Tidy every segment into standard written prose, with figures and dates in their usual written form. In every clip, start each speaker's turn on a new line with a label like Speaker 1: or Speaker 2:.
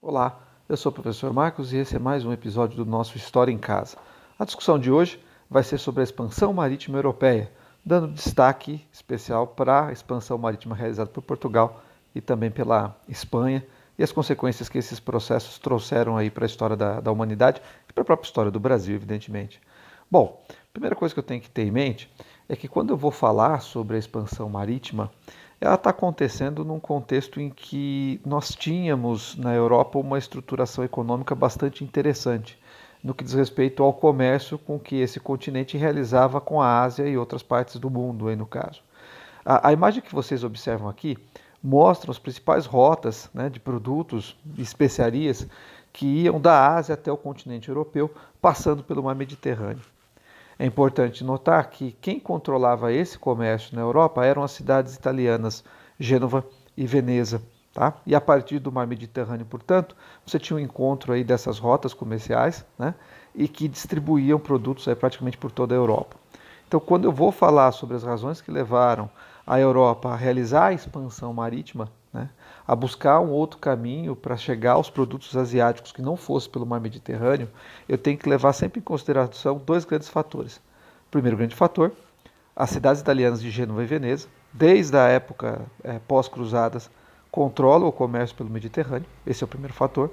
Speaker 1: Olá, eu sou o professor Marcos e esse é mais um episódio do nosso História em Casa. A discussão de hoje vai ser sobre a expansão marítima europeia, dando destaque especial para a expansão marítima realizada por Portugal e também pela Espanha e as consequências que esses processos trouxeram aí para a história da humanidade e para a própria história do Brasil, evidentemente. Bom, a primeira coisa que eu tenho que ter em mente é que quando eu vou falar sobre a expansão marítima, ela está acontecendo num contexto em que nós tínhamos na Europa uma estruturação econômica bastante interessante, no que diz respeito ao comércio com que esse continente realizava com a Ásia e outras partes do mundo, aí no caso. A imagem que vocês observam aqui mostra as principais rotas, né, de produtos e especiarias que iam da Ásia até o continente europeu, passando pelo mar Mediterrâneo. É importante notar que quem controlava esse comércio na Europa eram as cidades italianas Gênova e Veneza. Tá? E a partir do mar Mediterrâneo, portanto, você tinha um encontro aí dessas rotas comerciais, né, e que distribuíam produtos aí praticamente por toda a Europa. Então, quando eu vou falar sobre as razões que levaram a Europa a realizar a expansão marítima, né, a buscar um outro caminho para chegar aos produtos asiáticos que não fosse pelo mar Mediterrâneo, eu tenho que levar sempre em consideração dois grandes fatores. O primeiro grande fator, as cidades italianas de Gênova e Veneza, desde a época pós-cruzadas, controlam o comércio pelo Mediterrâneo, esse é o primeiro fator.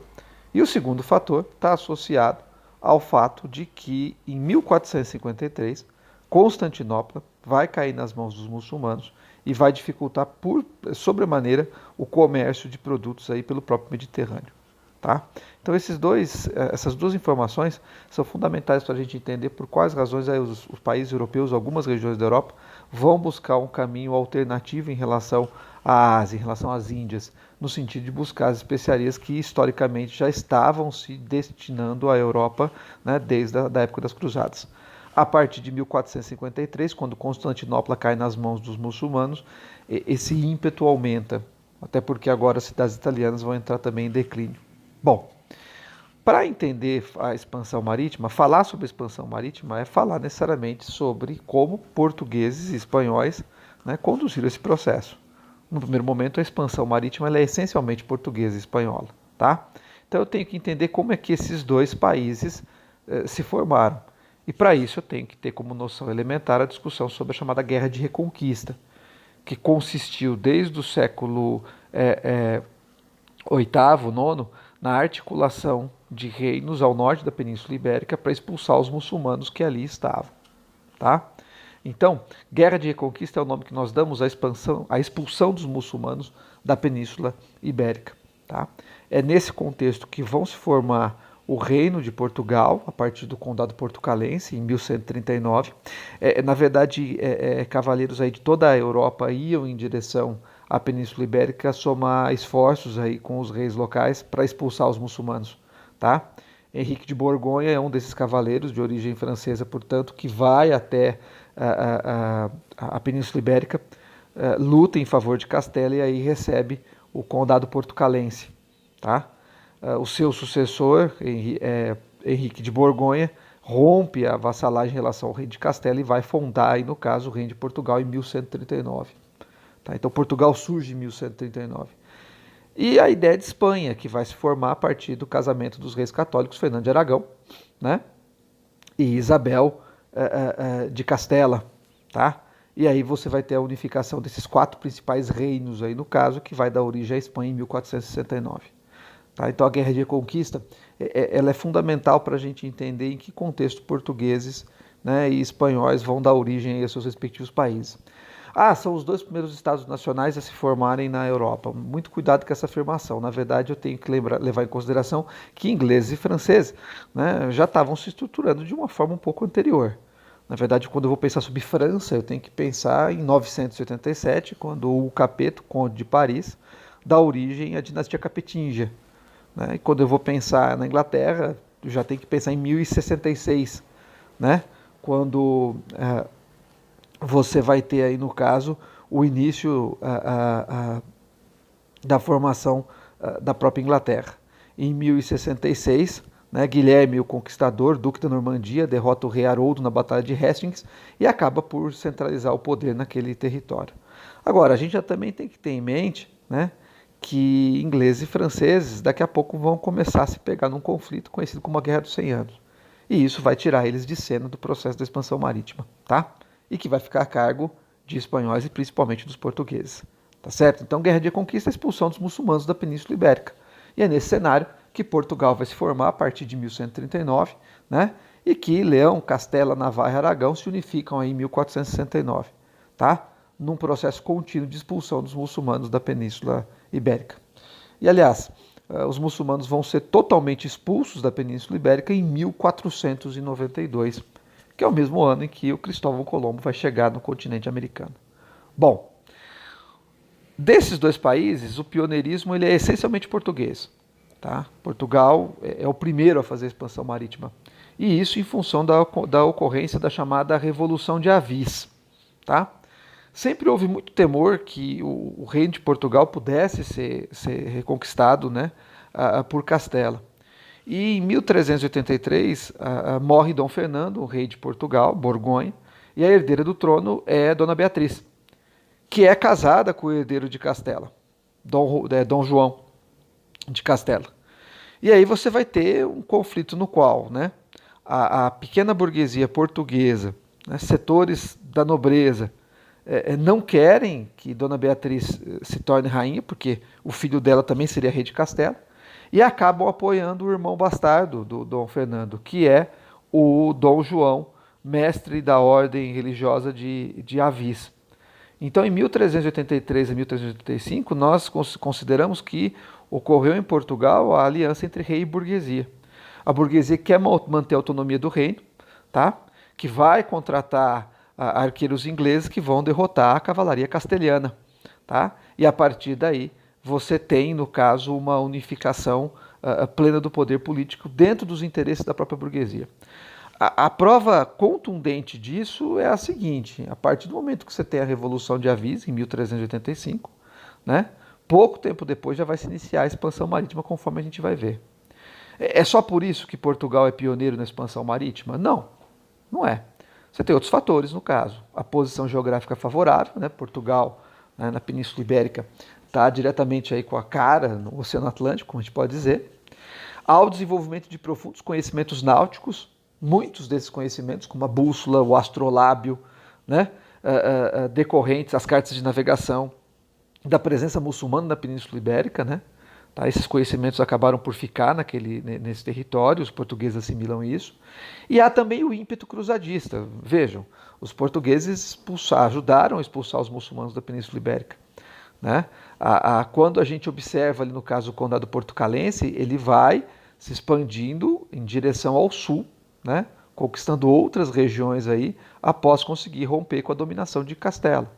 Speaker 1: E o segundo fator está associado ao fato de que em 1453 Constantinopla vai cair nas mãos dos muçulmanos e vai dificultar por sobremaneira o comércio de produtos aí pelo próprio Mediterrâneo. Tá? Então essas duas informações são fundamentais para a gente entender por quais razões aí os países europeus, algumas regiões da Europa, vão buscar um caminho alternativo em relação à Ásia, em relação às Índias, no sentido de buscar as especiarias que historicamente já estavam se destinando à Europa, né, desde a época das Cruzadas. A partir de 1453, quando Constantinopla cai nas mãos dos muçulmanos, esse ímpeto aumenta, até porque agora as cidades italianas vão entrar também em declínio. Bom, para entender a expansão marítima, falar sobre a expansão marítima é falar necessariamente sobre como portugueses e espanhóis, né, conduziram esse processo. No primeiro momento, a expansão marítima é essencialmente portuguesa e espanhola. Tá? Então eu tenho que entender como é que esses dois países se formaram. E para isso eu tenho que ter como noção elementar a discussão sobre a chamada Guerra de Reconquista, que consistiu desde o século oitavo, nono, na articulação de reinos ao norte da Península Ibérica para expulsar os muçulmanos que ali estavam. Tá? Então, Guerra de Reconquista é o nome que nós damos à expulsão dos muçulmanos da Península Ibérica. Tá? É nesse contexto que vão se formar o Reino de Portugal, a partir do Condado Portucalense, em 1139. Na verdade, cavaleiros aí de toda a Europa iam em direção à Península Ibérica somar esforços aí com os reis locais para expulsar os muçulmanos. Tá? Henrique de Borgonha é um desses cavaleiros de origem francesa, portanto, que vai até a Península Ibérica, luta em favor de Castela e aí recebe o Condado Portucalense. Tá? O seu sucessor, Henrique de Borgonha, rompe a vassalagem em relação ao rei de Castela e vai fundar, aí, no caso, o reino de Portugal em 1139. Tá? Então Portugal surge em 1139. E a ideia de Espanha, que vai se formar a partir do casamento dos reis católicos Fernando de Aragão, né, e Isabel de Castela. Tá? E aí você vai ter a unificação desses quatro principais reinos, aí, no caso, que vai dar origem à Espanha em 1469. Tá? Então a Guerra de Reconquista ela é fundamental para a gente entender em que contexto portugueses, né, e espanhóis vão dar origem a seus respectivos países. São os dois primeiros estados nacionais a se formarem na Europa. Muito cuidado com essa afirmação. Na verdade, eu tenho que levar em consideração que ingleses e franceses, né, já estavam se estruturando de uma forma um pouco anterior. Na verdade, quando eu vou pensar sobre França, eu tenho que pensar em 987, quando o Capeto, conde de Paris, dá origem à dinastia capetingia. Né? E quando eu vou pensar na Inglaterra, eu já tenho que pensar em 1066, né? Quando você vai ter aí, no caso, o início da formação da própria Inglaterra. Em 1066, né, Guilherme, o Conquistador, Duque da Normandia, derrota o rei Haroldo na Batalha de Hastings e acaba por centralizar o poder naquele território. Agora, a gente já também tem que ter em mente, né, que ingleses e franceses daqui a pouco vão começar a se pegar num conflito conhecido como a Guerra dos 100 Anos. E isso vai tirar eles de cena do processo da expansão marítima, tá? E que vai ficar a cargo de espanhóis e principalmente dos portugueses, tá certo? Então, Guerra de Conquista é a expulsão dos muçulmanos da Península Ibérica. E é nesse cenário que Portugal vai se formar a partir de 1139, né? E que Leão, Castela, Navarra e Aragão se unificam aí em 1469, tá? Num processo contínuo de expulsão dos muçulmanos da Península Ibérica. E, aliás, os muçulmanos vão ser totalmente expulsos da Península Ibérica em 1492, que é o mesmo ano em que o Cristóvão Colombo vai chegar no continente americano. Bom, desses dois países, o pioneirismo ele é essencialmente português. Tá? Portugal é o primeiro a fazer a expansão marítima. E isso em função da ocorrência da chamada Revolução de Avis. Tá? Sempre houve muito temor que o reino de Portugal pudesse ser reconquistado, né, por Castela. E em 1383 morre Dom Fernando, o rei de Portugal, Borgonha, e a herdeira do trono é Dona Beatriz, que é casada com o herdeiro de Castela, Dom João de Castela. E aí você vai ter um conflito no qual, né, a pequena burguesia portuguesa, né, setores da nobreza, não querem que Dona Beatriz se torne rainha, porque o filho dela também seria rei de Castela, e acabam apoiando o irmão bastardo do Dom Fernando, que é o Dom João, mestre da ordem religiosa de Avis. Então, em 1383 a 1385, nós consideramos que ocorreu em Portugal a aliança entre rei e burguesia. A burguesia quer manter a autonomia do reino, tá? Que vai contratar arqueiros ingleses que vão derrotar a cavalaria castelhana. Tá? E a partir daí você tem, no caso, uma unificação plena do poder político dentro dos interesses da própria burguesia. A prova contundente disso é a seguinte: a partir do momento que você tem a Revolução de Avis, em 1385, né, pouco tempo depois já vai se iniciar a expansão marítima, conforme a gente vai ver. É só por isso que Portugal é pioneiro na expansão marítima? Não, não é. Você tem outros fatores, no caso. A posição geográfica favorável, né? Portugal, né, na Península Ibérica, está diretamente aí com a cara no Oceano Atlântico, como a gente pode dizer. Há o desenvolvimento de profundos conhecimentos náuticos, muitos desses conhecimentos, como a bússola, o astrolábio, né, decorrentes, as cartas de navegação, da presença muçulmana na Península Ibérica, né? Tá, esses conhecimentos acabaram por ficar nesse território, os portugueses assimilam isso. E há também o ímpeto cruzadista. Vejam, os portugueses ajudaram a expulsar os muçulmanos da Península Ibérica. Né? Quando a gente observa ali no caso o Condado Portucalense, ele vai se expandindo em direção ao sul, né? Conquistando outras regiões aí, após conseguir romper com a dominação de Castela.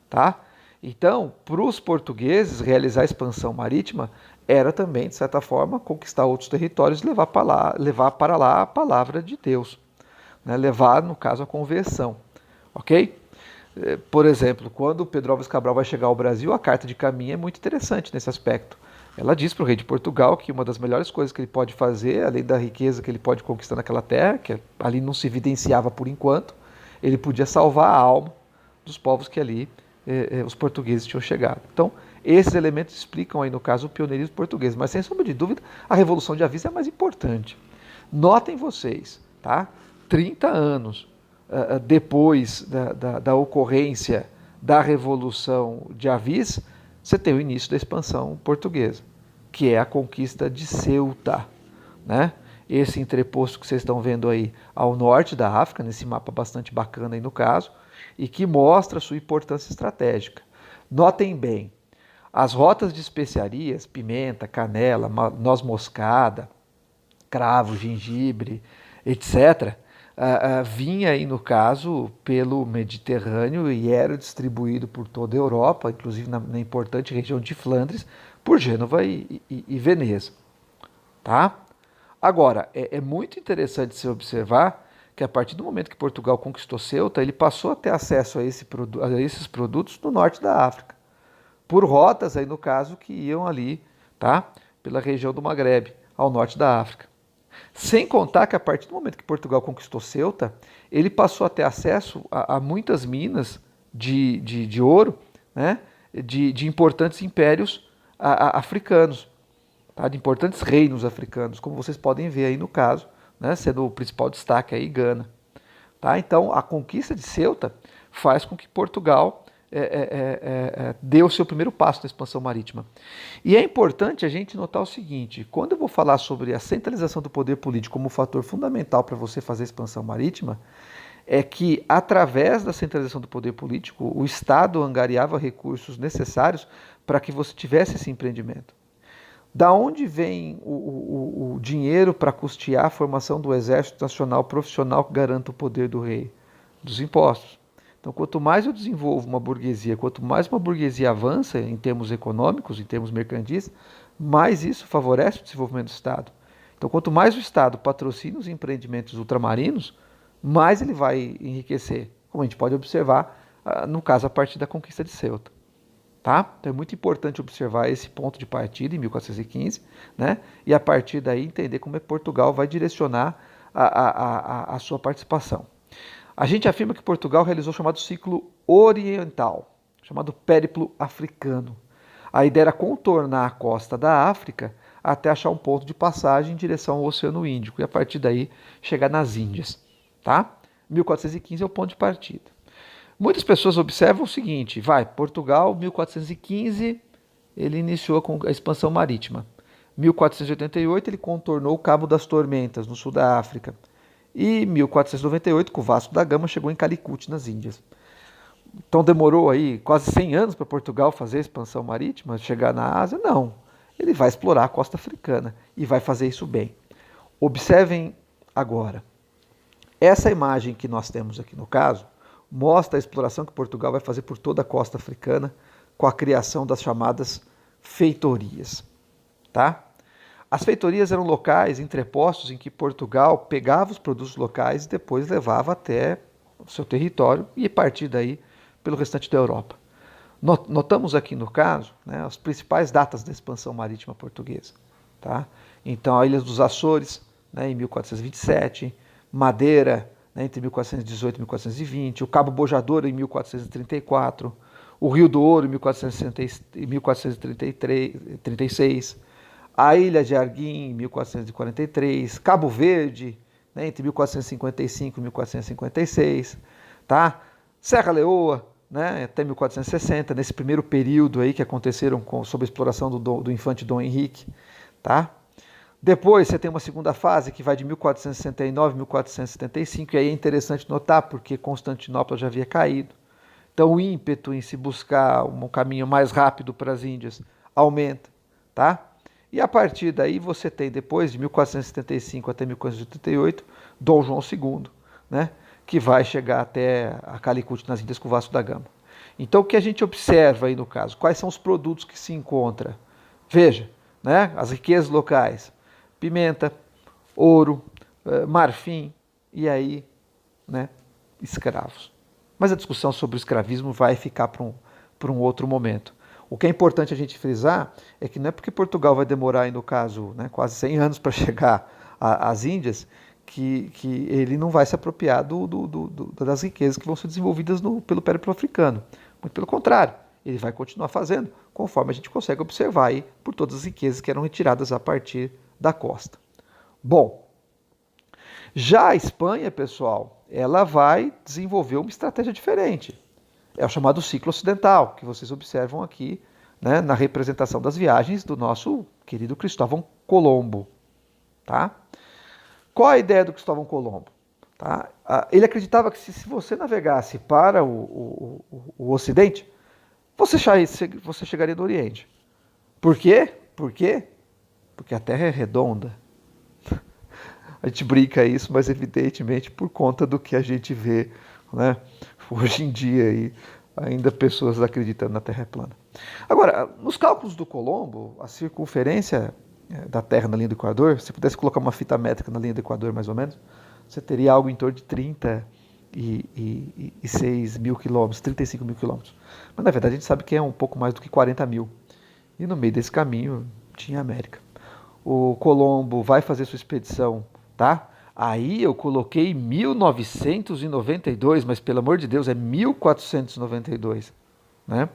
Speaker 1: Tá? Então, para os portugueses, realizar a expansão marítima era também, de certa forma, conquistar outros territórios e levar para lá a palavra de Deus. Né? Levar, no caso, a conversão. Ok? Por exemplo, quando Pedro Álvares Cabral vai chegar ao Brasil, a carta de caminho é muito interessante nesse aspecto. Ela diz para o rei de Portugal que uma das melhores coisas que ele pode fazer, além da riqueza que ele pode conquistar naquela terra, que ali não se evidenciava por enquanto, ele podia salvar a alma dos povos que ali os portugueses tinham chegado. Então, esses elementos explicam aí, no caso, o pioneirismo português. Mas, sem sombra de dúvida, a Revolução de Avis é a mais importante. Notem vocês, tá? 30 anos depois da ocorrência da Revolução de Avis, você tem o início da expansão portuguesa, que é a conquista de Ceuta, né? Esse entreposto que vocês estão vendo aí ao norte da África, nesse mapa bastante bacana aí no caso, e que mostra a sua importância estratégica. Notem bem, as rotas de especiarias, pimenta, canela, noz moscada, cravo, gengibre, etc., vinha aí no caso pelo Mediterrâneo e era distribuído por toda a Europa, inclusive na importante região de Flandres, por Gênova e Veneza. Tá? Agora, é muito interessante se observar que a partir do momento que Portugal conquistou Ceuta, ele passou a ter acesso a esses produtos no norte da África, por rotas, aí no caso, que iam ali, tá? Pela região do Maghreb, ao norte da África. Sem contar que a partir do momento que Portugal conquistou Ceuta, ele passou a ter acesso a muitas minas de ouro, né? de importantes impérios africanos, tá? De importantes reinos africanos, como vocês podem ver aí no caso, né? Sendo o principal destaque aí Gana. Tá? Então, a conquista de Ceuta faz com que Portugal dê o seu primeiro passo na expansão marítima. E é importante a gente notar o seguinte: quando eu vou falar sobre a centralização do poder político como fator fundamental para você fazer a expansão marítima, é que, através da centralização do poder político, o Estado angariava recursos necessários para que você tivesse esse empreendimento. Da onde vem o dinheiro para custear a formação do Exército Nacional Profissional que garanta o poder do rei? Dos impostos. Então, quanto mais eu desenvolvo uma burguesia, quanto mais uma burguesia avança em termos econômicos, em termos mercantis, mais isso favorece o desenvolvimento do Estado. Então, quanto mais o Estado patrocina os empreendimentos ultramarinos, mais ele vai enriquecer, como a gente pode observar, no caso, a partir da conquista de Ceuta. Tá? Então é muito importante observar esse ponto de partida em 1415, né? E a partir daí entender como Portugal vai direcionar a sua participação. A gente afirma que Portugal realizou o chamado ciclo oriental, chamado périplo africano. A ideia era contornar a costa da África até achar um ponto de passagem em direção ao Oceano Índico e a partir daí chegar nas Índias. Tá? 1415 é o ponto de partida. Muitas pessoas observam o seguinte: Portugal, 1415, ele iniciou com a expansão marítima. 1488, ele contornou o Cabo das Tormentas, no sul da África. E 1498, com o Vasco da Gama, chegou em Calicut, nas Índias. Então demorou aí quase 100 anos para Portugal fazer a expansão marítima, chegar na Ásia? Não. Ele vai explorar a costa africana e vai fazer isso bem. Observem agora. Essa imagem que nós temos aqui no caso mostra a exploração que Portugal vai fazer por toda a costa africana com a criação das chamadas feitorias. Tá? As feitorias eram locais entrepostos em que Portugal pegava os produtos locais e depois levava até o seu território e a partir daí pelo restante da Europa. Notamos aqui no caso, né, as principais datas da expansão marítima portuguesa. Tá? Então a Ilha dos Açores, né, em 1427, Madeira, entre 1418 e 1420, o Cabo Bojador em 1434, o Rio do Ouro em 1436, a Ilha de Arguim em 1443, Cabo Verde, né, entre 1455 e 1456, tá? Serra Leoa, né, até 1460, nesse primeiro período aí que aconteceram sob a exploração do infante Dom Henrique, tá? Depois você tem uma segunda fase que vai de 1469 a 1475, e aí é interessante notar porque Constantinopla já havia caído. Então o ímpeto em se buscar um caminho mais rápido para as Índias aumenta. Tá? E a partir daí você tem, depois de 1475 até 1488, Dom João II, né, que vai chegar até a Calicut nas Índias com o Vasco da Gama. Então o que a gente observa aí no caso? Quais são os produtos que se encontram? Veja, né, as riquezas locais. Pimenta, ouro, marfim e aí, né, escravos. Mas a discussão sobre o escravismo vai ficar para um outro momento. O que é importante a gente frisar é que não é porque Portugal vai demorar, aí, no caso, né, quase 100 anos para chegar às Índias, que ele não vai se apropriar das riquezas que vão ser desenvolvidas pelo périplo africano. Muito pelo contrário, ele vai continuar fazendo, conforme a gente consegue observar aí por todas as riquezas que eram retiradas a partir da costa. Bom, já a Espanha, pessoal, ela vai desenvolver uma estratégia diferente. É o chamado ciclo ocidental, que vocês observam aqui, né, na representação das viagens do nosso querido Cristóvão Colombo. Tá? Qual a ideia do Cristóvão Colombo? Tá? Ele acreditava que se você navegasse para o Ocidente, você chegaria do Oriente. Por quê? Porque a Terra é redonda. A gente brinca isso, mas evidentemente por conta do que a gente vê, né, hoje em dia aí, ainda pessoas acreditando na Terra é plana. Agora, nos cálculos do Colombo, a circunferência da Terra na linha do Equador, se pudesse colocar uma fita métrica na linha do Equador mais ou menos, você teria algo em torno de 36 mil quilômetros, 35 mil quilômetros. Mas na verdade a gente sabe que é um pouco mais do que 40 mil. E no meio desse caminho tinha a América. O Colombo vai fazer sua expedição, tá? Aí eu coloquei 1992, mas pelo amor de Deus, é 1492, né?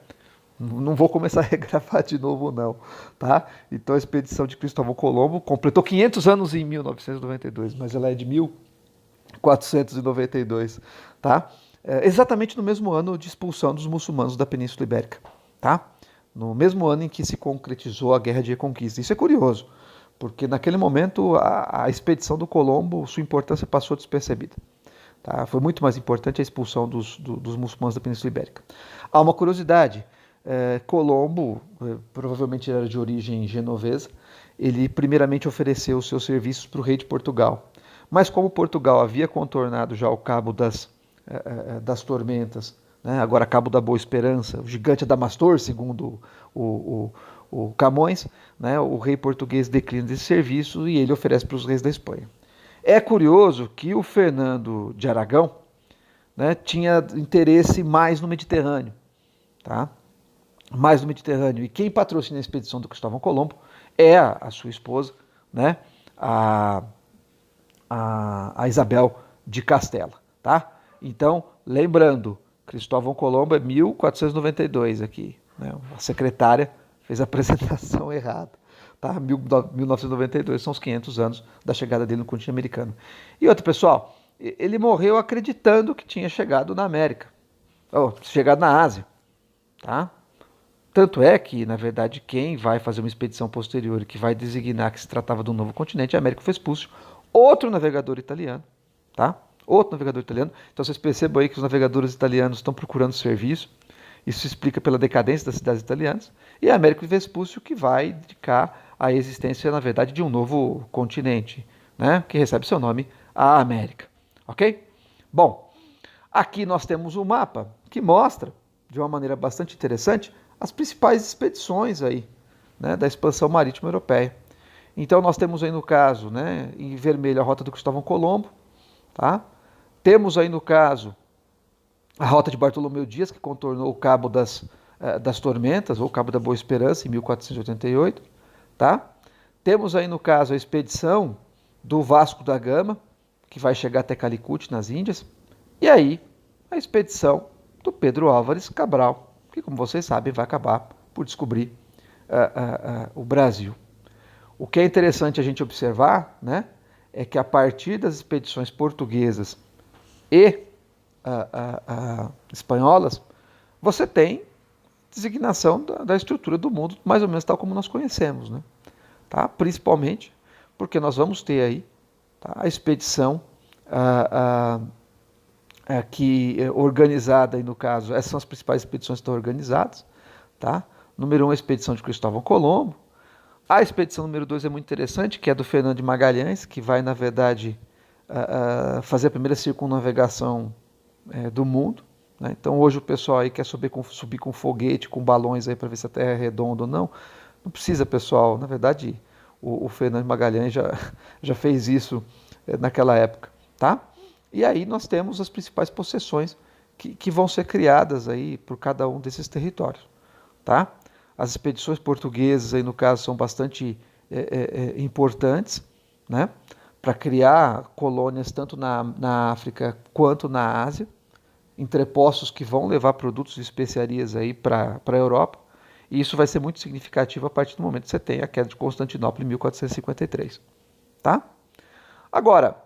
Speaker 1: Não vou começar a regravar de novo, não, tá? Então a expedição de Cristóvão Colombo completou 500 anos em 1992, mas ela é de 1492, tá? Exatamente no mesmo ano de expulsão dos muçulmanos da Península Ibérica, tá? No mesmo ano em que se concretizou a Guerra de Reconquista. Isso é curioso, porque naquele momento a expedição do Colombo, sua importância passou despercebida. Tá? Foi muito mais importante a expulsão dos muçulmanos da Península Ibérica. Há uma curiosidade, Colombo, provavelmente era de origem genovesa, ele primeiramente ofereceu os seus serviços para o rei de Portugal. Mas como Portugal havia contornado já o Cabo das Tormentas, né, agora Cabo da Boa Esperança, o gigante Adamastor, segundo o Camões, né, o rei português declina desse serviço e ele oferece para os reis da Espanha. É curioso que o Fernando de Aragão, né, tinha interesse mais no Mediterrâneo, tá? Mais no Mediterrâneo. E quem patrocina a expedição do Cristóvão Colombo é a sua esposa, né, a Isabel de Castela, tá? Então, lembrando, Cristóvão Colombo é 1492 aqui, né? A secretária fez a apresentação errada, tá? 1992 são os 500 anos da chegada dele no continente americano. E outro, pessoal, ele morreu acreditando que tinha chegado na América, ou chegado na Ásia, tá? Tanto é que, na verdade, quem vai fazer uma expedição posterior e que vai designar que se tratava de um novo continente, a América foi expulso. Outro navegador italiano, tá? Outro navegador italiano. Então vocês percebam aí que os navegadores italianos estão procurando serviço. Isso se explica pela decadência das cidades italianas. E a Américo Vespúcio que vai indicar a existência, na verdade, de um novo continente, né? Que recebe seu nome, a América. Ok? Bom, aqui nós temos um mapa que mostra, de uma maneira bastante interessante, as principais expedições aí, né, da expansão marítima europeia. Então nós temos aí no caso, né, em vermelho a rota do Cristóvão Colombo, tá? Temos aí no caso a rota de Bartolomeu Dias, que contornou o Cabo das Tormentas, ou Cabo da Boa Esperança, em 1488, tá? Temos aí no caso a expedição do Vasco da Gama, que vai chegar até Calicut, nas Índias, e aí a expedição do Pedro Álvares Cabral, que, como vocês sabem, vai acabar por descobrir o Brasil. O que é interessante a gente observar, né, é que a partir das expedições portuguesas e espanholas, você tem designação da estrutura do mundo, mais ou menos tal como nós conhecemos, né? Tá? Principalmente porque nós vamos ter aí, tá, a expedição que organizada, e no caso, essas são as principais expedições que estão organizadas, tá? Número 1, a expedição de Cristóvão Colombo. A expedição número 2 é muito interessante, que é do Fernando de Magalhães, que vai, na verdade, fazer a primeira circunnavegação do mundo, né? Então, hoje o pessoal aí quer subir com foguete, com balões aí para ver se a Terra é redonda ou não. Não precisa, pessoal. Na verdade, o Fernando de Magalhães já fez isso naquela época, tá? E aí nós temos as principais possessões que vão ser criadas aí por cada um desses territórios, tá? As expedições portuguesas aí no caso são bastante importantes, né? Para criar colônias tanto na África quanto na Ásia, entrepostos que vão levar produtos e especiarias aí para a Europa. E isso vai ser muito significativo a partir do momento que você tem a queda de Constantinopla em 1453, tá? Agora,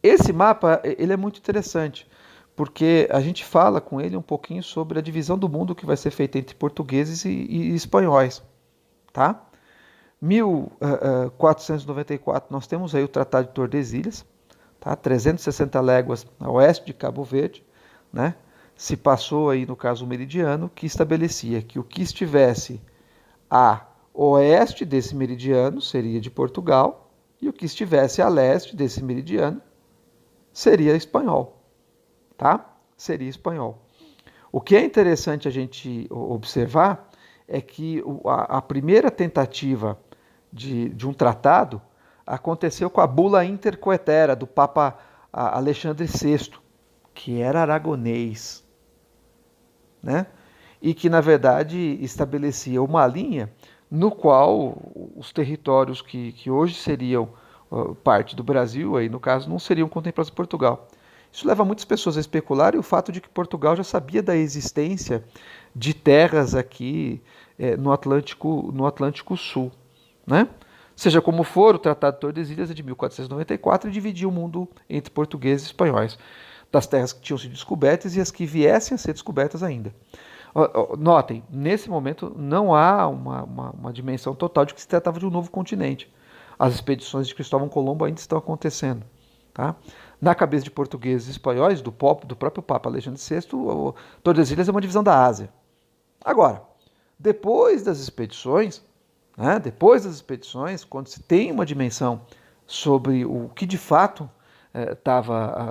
Speaker 1: esse mapa ele é muito interessante, porque a gente fala com ele um pouquinho sobre a divisão do mundo que vai ser feita entre portugueses e espanhóis, tá? 1494 nós temos aí o Tratado de Tordesilhas, tá? 360 léguas a oeste de Cabo Verde, né? Se passou aí no caso o meridiano que estabelecia que o que estivesse a oeste desse meridiano seria de Portugal e o que estivesse a leste desse meridiano seria espanhol, tá? Seria espanhol. O que é interessante a gente observar é que a primeira tentativa de um tratado aconteceu com a bula intercoetera do Papa Alexandre VI, que era aragonês, né? E que, na verdade, estabelecia uma linha no qual os territórios que hoje seriam parte do Brasil, aí no caso, não seriam contemplados por Portugal. Isso leva muitas pessoas a especular e o fato de que Portugal já sabia da existência de terras aqui no Atlântico Sul, né? Seja como for, o Tratado de Tordesilhas é de 1494 e dividia o mundo entre portugueses e espanhóis, das terras que tinham sido descobertas e as que viessem a ser descobertas ainda. Notem, nesse momento não há uma dimensão total de que se tratava de um novo continente. As expedições de Cristóvão Colombo ainda estão acontecendo. Tá? Na cabeça de portugueses e espanhóis, do próprio Papa Alexandre VI, Tordesilhas é uma divisão da Ásia. Agora, depois das expedições, né, quando se tem uma dimensão sobre o que de fato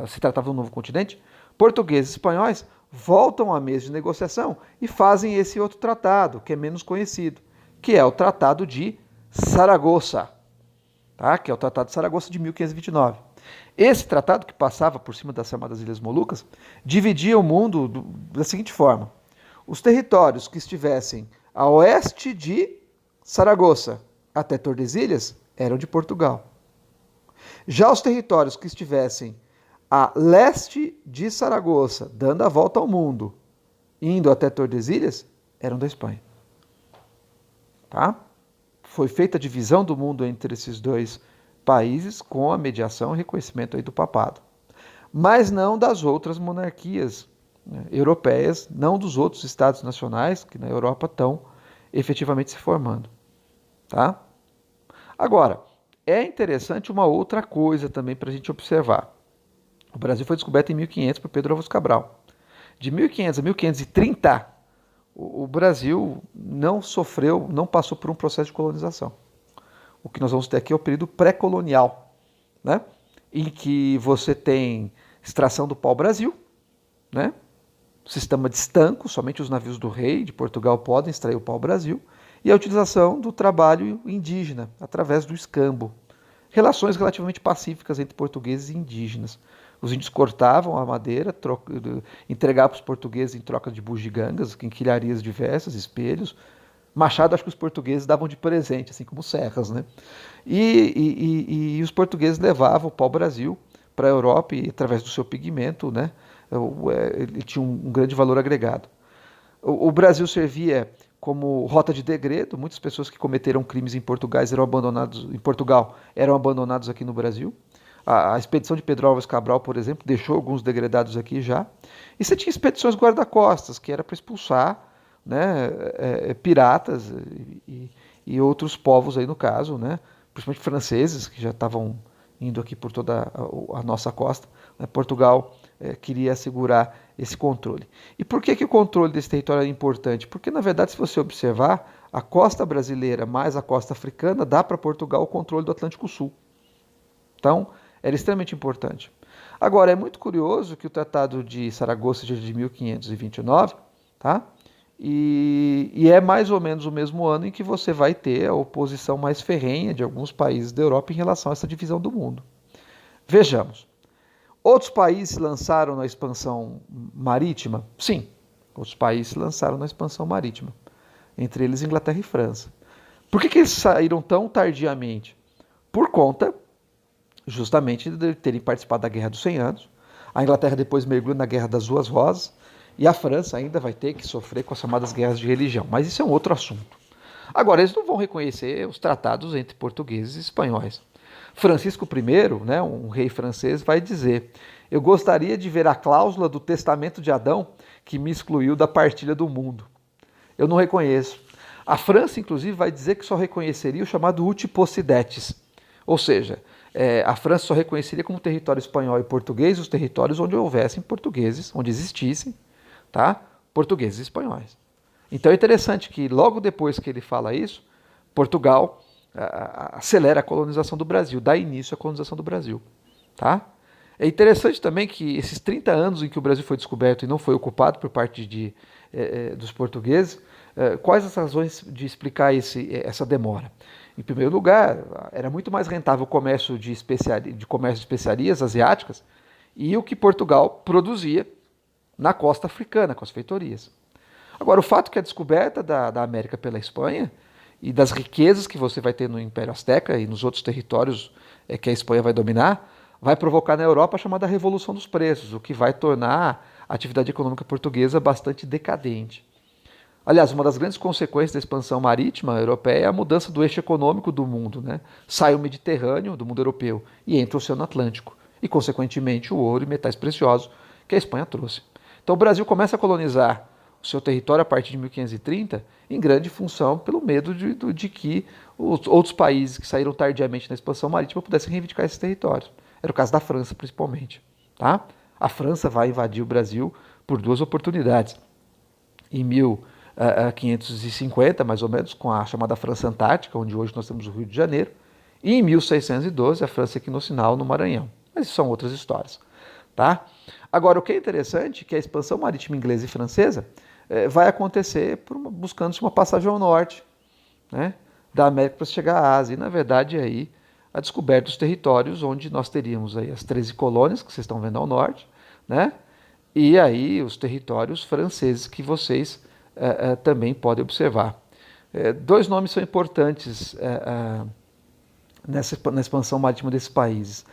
Speaker 1: se tratava de um novo continente, portugueses e espanhóis voltam à mesa de negociação e fazem esse outro tratado, que é menos conhecido, que é o Tratado de Saragoça, tá? Que é o Tratado de Saragoça de 1529. Esse tratado, que passava por cima das chamadas Ilhas Molucas, dividia o mundo da seguinte forma: os territórios que estivessem a oeste de Saragoça até Tordesilhas eram de Portugal. Já os territórios que estivessem a leste de Saragoça, dando a volta ao mundo, indo até Tordesilhas, eram da Espanha. Tá? Foi feita a divisão do mundo entre esses dois países com a mediação e reconhecimento aí do papado. Mas não das outras monarquias, né, europeias, não dos outros estados nacionais que na Europa estão efetivamente se formando. Tá? Agora, é interessante uma outra coisa também para a gente observar. O Brasil foi descoberto em 1500 por Pedro Álvares Cabral. De 1500 a 1530, o Brasil não passou por um processo de colonização. O que nós vamos ter aqui é o período pré-colonial, né? Em que você tem extração do pau-brasil, né? Sistema de estanco, somente os navios do rei de Portugal podem extrair o pau-brasil, e a utilização do trabalho indígena através do escambo. Relações relativamente pacíficas entre portugueses e indígenas. Os índios cortavam a madeira, entregavam para os portugueses em troca de bugigangas, quinquilharias diversas, espelhos. Machado, acho que os portugueses davam de presente, assim como serras, né? E os portugueses levavam o pau-brasil para a Europa e, através do seu pigmento, né, ele tinha um grande valor agregado. O Brasil servia como rota de degredo. Muitas pessoas que cometeram crimes em Portugal eram abandonados aqui no Brasil. A expedição de Pedro Álvares Cabral, por exemplo, deixou alguns degredados aqui já. E você tinha expedições guarda-costas, que era para expulsar, né, piratas e outros povos aí no caso, né, principalmente franceses, que já estavam indo aqui por toda a nossa costa. Né, Portugal queria assegurar esse controle. E por que o controle desse território é importante? Porque, na verdade, se você observar, a costa brasileira mais a costa africana dá para Portugal o controle do Atlântico Sul. Então, era extremamente importante. Agora, é muito curioso que o Tratado de Saragoça seja de 1529, tá? E é mais ou menos o mesmo ano em que você vai ter a oposição mais ferrenha de alguns países da Europa em relação a essa divisão do mundo. Vejamos. Outros países se lançaram na expansão marítima? Sim, outros países se lançaram na expansão marítima. Entre eles Inglaterra e França. Por que eles saíram tão tardiamente? Por conta justamente de terem participado da Guerra dos 100 Anos. A Inglaterra depois mergulha na Guerra das Duas Rosas e a França ainda vai ter que sofrer com as chamadas guerras de religião. Mas isso é um outro assunto. Agora, eles não vão reconhecer os tratados entre portugueses e espanhóis. Francisco I, né, um rei francês, vai dizer: eu gostaria de ver a cláusula do testamento de Adão que me excluiu da partilha do mundo. Eu não reconheço. A França, inclusive, vai dizer que só reconheceria o chamado uti possidetis, ou seja, a França só reconheceria como território espanhol e português os territórios onde houvessem portugueses, onde existissem, tá, portugueses e espanhóis. Então é interessante que logo depois que ele fala isso, Portugal acelera a colonização do Brasil, dá início à colonização do Brasil. Tá? É interessante também que esses 30 anos em que o Brasil foi descoberto e não foi ocupado por parte dos portugueses, quais as razões de explicar essa demora? Em primeiro lugar, era muito mais rentável o comércio de especiarias asiáticas e o que Portugal produzia na costa africana, com as feitorias. Agora, o fato que a descoberta da América pela Espanha e das riquezas que você vai ter no Império Azteca e nos outros territórios que a Espanha vai dominar, vai provocar na Europa a chamada revolução dos preços, o que vai tornar a atividade econômica portuguesa bastante decadente. Aliás, uma das grandes consequências da expansão marítima europeia é a mudança do eixo econômico do mundo, né? Sai o Mediterrâneo, do mundo europeu, e entra o Oceano Atlântico, e, consequentemente, o ouro e metais preciosos que a Espanha trouxe. Então, o Brasil começa a colonizar o seu território a partir de 1530, em grande função pelo medo de que os outros países que saíram tardiamente na expansão marítima pudessem reivindicar esses territórios. Era o caso da França, principalmente. Tá? A França vai invadir o Brasil por duas oportunidades. Em 1550, mais ou menos, com a chamada França Antártica, onde hoje nós temos o Rio de Janeiro, e em 1612, a França Equinocinal, no Maranhão. Mas isso são outras histórias. Tá? Agora, o que é interessante é que a expansão marítima inglesa e francesa vai acontecer buscando-se uma passagem ao norte, né, da América para chegar à Ásia. E, na verdade, aí a descoberta dos territórios onde nós teríamos aí as 13 colônias, que vocês estão vendo ao norte, né, e aí os territórios franceses que vocês também podem observar. Dois nomes são importantes na expansão marítima desses países.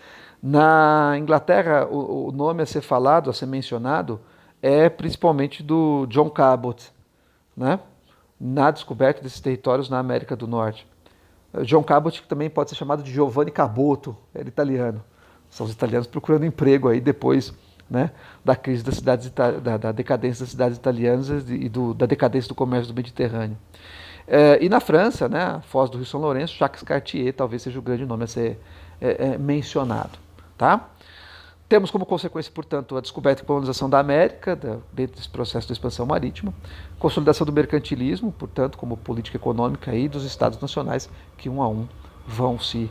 Speaker 1: Na Inglaterra, o nome a ser falado, a ser mencionado, é principalmente do John Cabot, né? Na descoberta desses territórios na América do Norte. John Cabot também pode ser chamado de Giovanni Caboto, era italiano. São os italianos procurando emprego aí depois, né, da crise das cidades, da decadência das cidades italianas e da decadência do comércio do Mediterrâneo. E na França, né, a Foz do Rio São Lourenço, Jacques Cartier talvez seja o grande nome a ser mencionado. Tá? Temos como consequência, portanto, a descoberta e colonização da América, dentro desse processo de expansão marítima, consolidação do mercantilismo, portanto, como política econômica aí dos estados nacionais que um a um vão se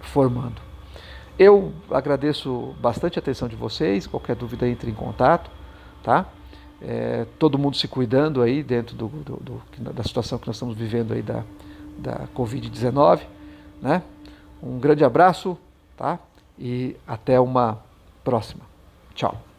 Speaker 1: formando. Eu agradeço bastante a atenção de vocês, qualquer dúvida entre em contato, tá? Todo mundo se cuidando aí dentro da situação que nós estamos vivendo aí da Covid-19, né? Um grande abraço, tá? E até uma próxima. Tchau.